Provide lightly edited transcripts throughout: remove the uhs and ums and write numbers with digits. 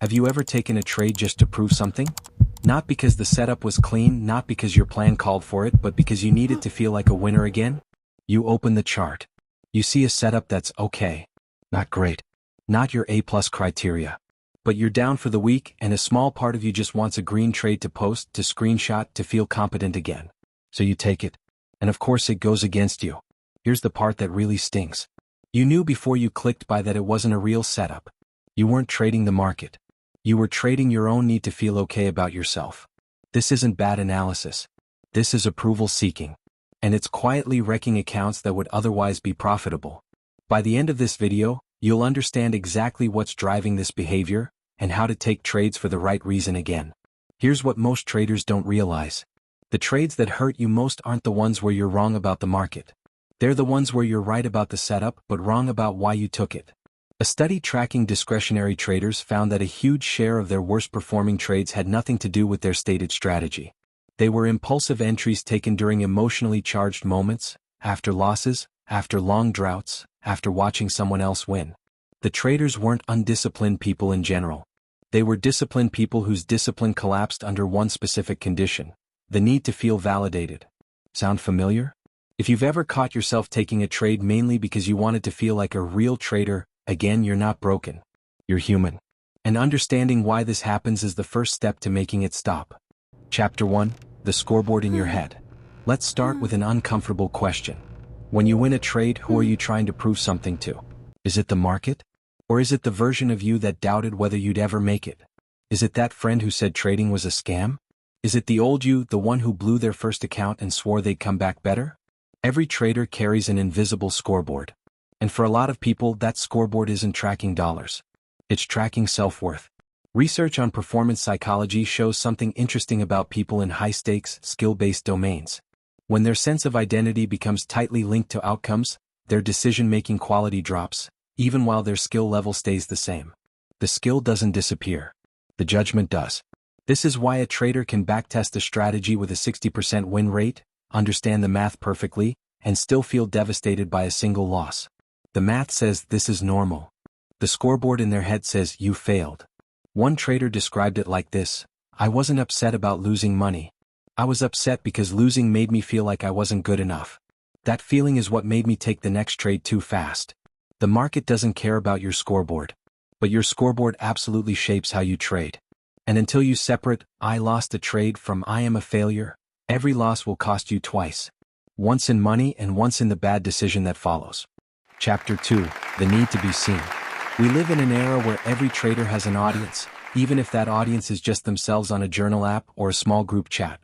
Have you ever taken a trade just to prove something? Not because the setup was clean, not because your plan called for it, but because you needed to feel like a winner again? You open the chart. You see a setup that's okay. Not great. Not your A+ criteria. But you're down for the week, and a small part of you just wants a green trade to post, to screenshot, to feel competent again. So you take it. And of course it goes against you. Here's the part that really stings. You knew before you clicked buy that it wasn't a real setup. You weren't trading the market. You were trading your own need to feel okay about yourself. This isn't bad analysis. This is approval seeking. And it's quietly wrecking accounts that would otherwise be profitable. By the end of this video, you'll understand exactly what's driving this behavior, and how to take trades for the right reason again. Here's what most traders don't realize. The trades that hurt you most aren't the ones where you're wrong about the market. They're the ones where you're right about the setup but wrong about why you took it. A study tracking discretionary traders found that a huge share of their worst-performing trades had nothing to do with their stated strategy. They were impulsive entries taken during emotionally charged moments, after losses, after long droughts, after watching someone else win. The traders weren't undisciplined people in general. They were disciplined people whose discipline collapsed under one specific condition: the need to feel validated. Sound familiar? If you've ever caught yourself taking a trade mainly because you wanted to feel like a real trader, again, you're not broken. You're human. And understanding why this happens is the first step to making it stop. Chapter 1: The scoreboard in your head. Let's start with an uncomfortable question. When you win a trade, who are you trying to prove something to? Is it the market? Or is it the version of you that doubted whether you'd ever make it? Is it that friend who said trading was a scam? Is it the old you, the one who blew their first account and swore they'd come back better? Every trader carries an invisible scoreboard. And for a lot of people, that scoreboard isn't tracking dollars. It's tracking self-worth. Research on performance psychology shows something interesting about people in high-stakes, skill-based domains. When their sense of identity becomes tightly linked to outcomes, their decision-making quality drops, even while their skill level stays the same. The skill doesn't disappear. The judgment does. This is why a trader can backtest a strategy with a 60% win rate, understand the math perfectly, and still feel devastated by a single loss. The math says this is normal. The scoreboard in their head says you failed. One trader described it like this: I wasn't upset about losing money. I was upset because losing made me feel like I wasn't good enough. That feeling is what made me take the next trade too fast. The market doesn't care about your scoreboard. But your scoreboard absolutely shapes how you trade. And until you separate "I lost a trade" from "I am a failure," every loss will cost you twice. Once in money and once in the bad decision that follows. Chapter 2: The Need to be Seen. We live in an era where every trader has an audience, even if that audience is just themselves on a journal app or a small group chat.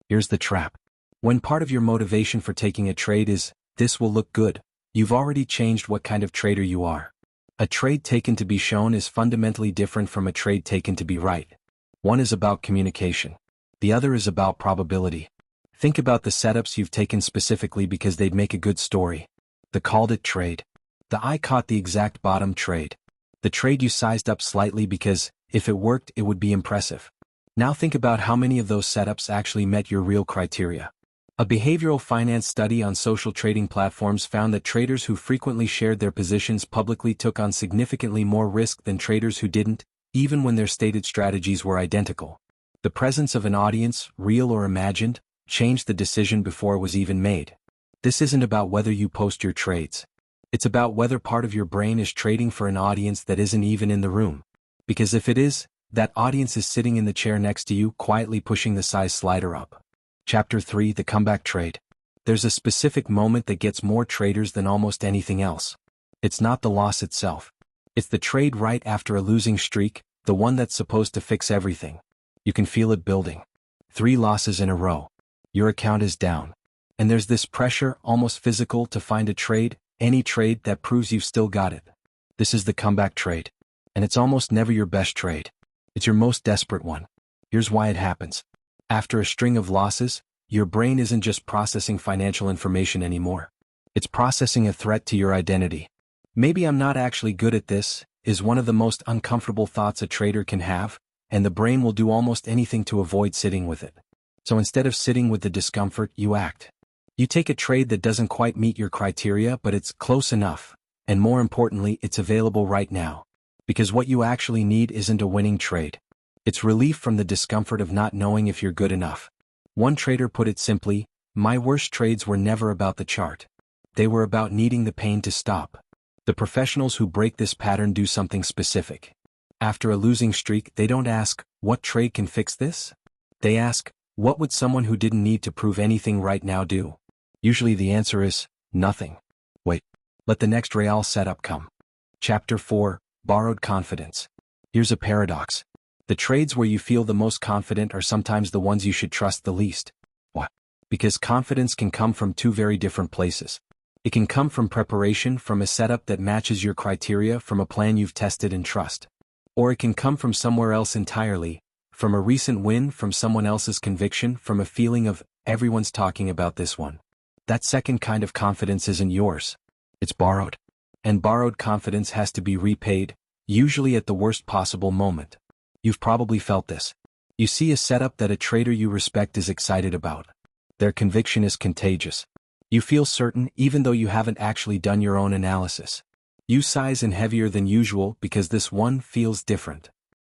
Here's the trap. When part of your motivation for taking a trade is, "This will look good," you've already changed what kind of trader you are. A trade taken to be shown is fundamentally different from a trade taken to be right. One is about communication. The other is about probability. Think about the setups you've taken specifically because they'd make a good story. The called it trade. The "I caught the exact bottom" trade. The trade you sized up slightly because, if it worked, it would be impressive. Now think about how many of those setups actually met your real criteria. A behavioral finance study on social trading platforms found that traders who frequently shared their positions publicly took on significantly more risk than traders who didn't, even when their stated strategies were identical. The presence of an audience, real or imagined, changed the decision before it was even made. This isn't about whether you post your trades. It's about whether part of your brain is trading for an audience that isn't even in the room. Because if it is, that audience is sitting in the chair next to you, quietly pushing the size slider up. Chapter 3: The Comeback Trade. There's a specific moment that gets more traders than almost anything else. It's not the loss itself. It's the trade right after a losing streak, the one that's supposed to fix everything. You can feel it building. 3 losses in a row. Your account is down. And there's this pressure, almost physical, to find a trade, any trade that proves you've still got it. This is the comeback trade. And it's almost never your best trade. It's your most desperate one. Here's why it happens. After a string of losses, your brain isn't just processing financial information anymore. It's processing a threat to your identity. Maybe I'm not actually good at this, is one of the most uncomfortable thoughts a trader can have, and the brain will do almost anything to avoid sitting with it. So instead of sitting with the discomfort, you act. You take a trade that doesn't quite meet your criteria, but it's close enough, and more importantly, it's available right now. Because what you actually need isn't a winning trade. It's relief from the discomfort of not knowing if you're good enough. One trader put it simply, "My worst trades were never about the chart. They were about needing the pain to stop." The professionals who break this pattern do something specific. After a losing streak, they don't ask, "What trade can fix this?" They ask, "What would someone who didn't need to prove anything right now do?" Usually the answer is, nothing. Wait. Let the next real setup come. Chapter 4, Borrowed Confidence. Here's a paradox. The trades where you feel the most confident are sometimes the ones you should trust the least. Why? Because confidence can come from two very different places. It can come from preparation, from a setup that matches your criteria, from a plan you've tested and trust. Or it can come from somewhere else entirely, from a recent win, from someone else's conviction, from a feeling of, "Everyone's talking about this one." That second kind of confidence isn't yours. It's borrowed. And borrowed confidence has to be repaid, usually at the worst possible moment. You've probably felt this. You see a setup that a trader you respect is excited about. Their conviction is contagious. You feel certain even though you haven't actually done your own analysis. You size in heavier than usual because this one feels different.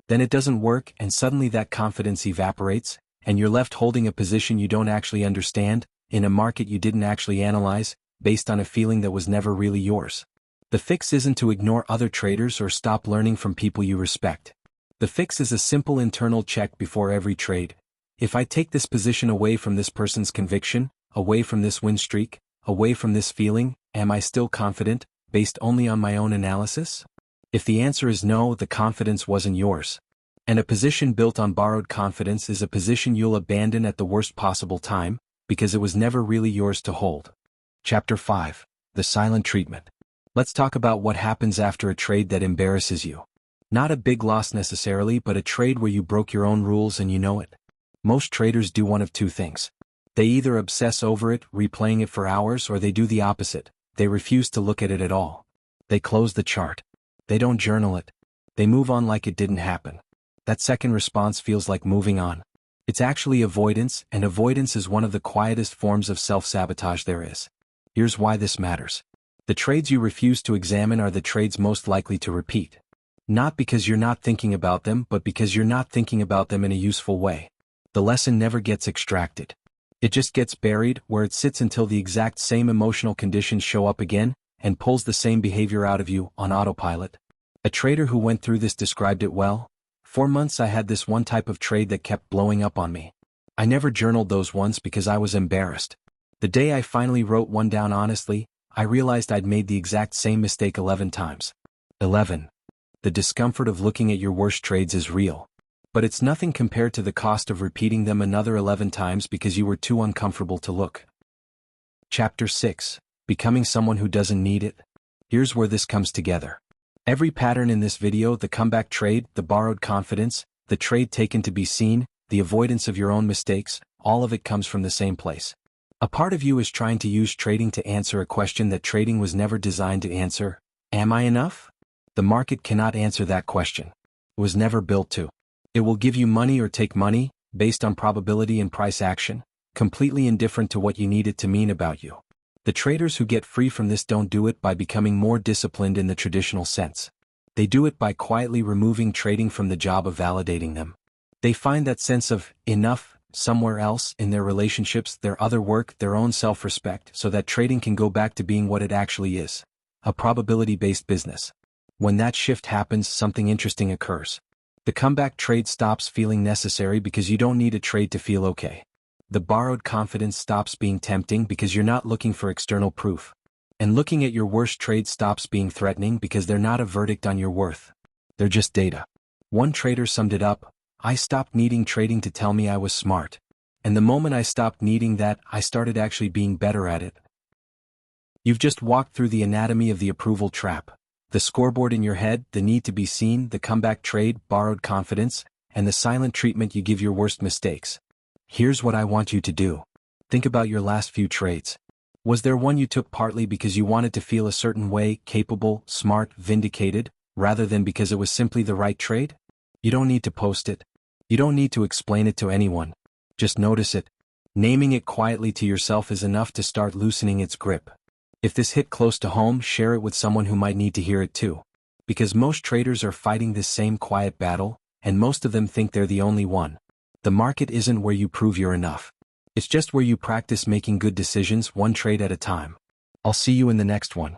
Then it doesn't work and suddenly that confidence evaporates, and you're left holding a position you don't actually understand, in a market you didn't actually analyze, based on a feeling that was never really yours. The fix isn't to ignore other traders or stop learning from people you respect. The fix is a simple internal check before every trade. If I take this position away from this person's conviction, away from this win streak, away from this feeling, am I still confident, based only on my own analysis? If the answer is no, the confidence wasn't yours. And a position built on borrowed confidence is a position you'll abandon at the worst possible time, because it was never really yours to hold. Chapter 5, The Silent Treatment. Let's talk about what happens after a trade that embarrasses you. Not a big loss necessarily, but a trade where you broke your own rules and you know it. Most traders do one of two things. They either obsess over it, replaying it for hours, or they do the opposite. They refuse to look at it at all. They close the chart. They don't journal it. They move on like it didn't happen. That second response feels like moving on. It's actually avoidance, and avoidance is one of the quietest forms of self-sabotage there is. Here's why this matters. The trades you refuse to examine are the trades most likely to repeat. Not because you're not thinking about them, but because you're not thinking about them in a useful way. The lesson never gets extracted. It just gets buried where it sits until the exact same emotional conditions show up again, and pulls the same behavior out of you on autopilot. A trader who went through this described it well. 4 months I had this one type of trade that kept blowing up on me. I never journaled those ones because I was embarrassed. The day I finally wrote one down honestly, I realized I'd made the exact same mistake 11 times. 11. The discomfort of looking at your worst trades is real. But it's nothing compared to the cost of repeating them another 11 times because you were too uncomfortable to look. Chapter 6, Becoming Someone Who Doesn't Need It. Here's where this comes together. Every pattern in this video, the comeback trade, the borrowed confidence, the trade taken to be seen, the avoidance of your own mistakes, all of it comes from the same place. A part of you is trying to use trading to answer a question that trading was never designed to answer. Am I enough? The market cannot answer that question. It was never built to. It will give you money or take money, based on probability and price action, completely indifferent to what you need it to mean about you. The traders who get free from this don't do it by becoming more disciplined in the traditional sense. They do it by quietly removing trading from the job of validating them. They find that sense of enough somewhere else in their relationships, their other work, their own self-respect, so that trading can go back to being what it actually is, a probability-based business. When that shift happens, something interesting occurs. The comeback trade stops feeling necessary because you don't need a trade to feel okay. The borrowed confidence stops being tempting because you're not looking for external proof. And looking at your worst trades stops being threatening because they're not a verdict on your worth. They're just data. One trader summed it up, "I stopped needing trading to tell me I was smart. And the moment I stopped needing that, I started actually being better at it." You've just walked through the anatomy of the approval trap. The scoreboard in your head, the need to be seen, the comeback trade, borrowed confidence, and the silent treatment you give your worst mistakes. Here's what I want you to do. Think about your last few trades. Was there one you took partly because you wanted to feel a certain way, capable, smart, vindicated, rather than because it was simply the right trade? You don't need to post it. You don't need to explain it to anyone. Just notice it. Naming it quietly to yourself is enough to start loosening its grip. If this hit close to home, share it with someone who might need to hear it too. Because most traders are fighting this same quiet battle, and most of them think they're the only one. The market isn't where you prove you're enough. It's just where you practice making good decisions one trade at a time. I'll see you in the next one.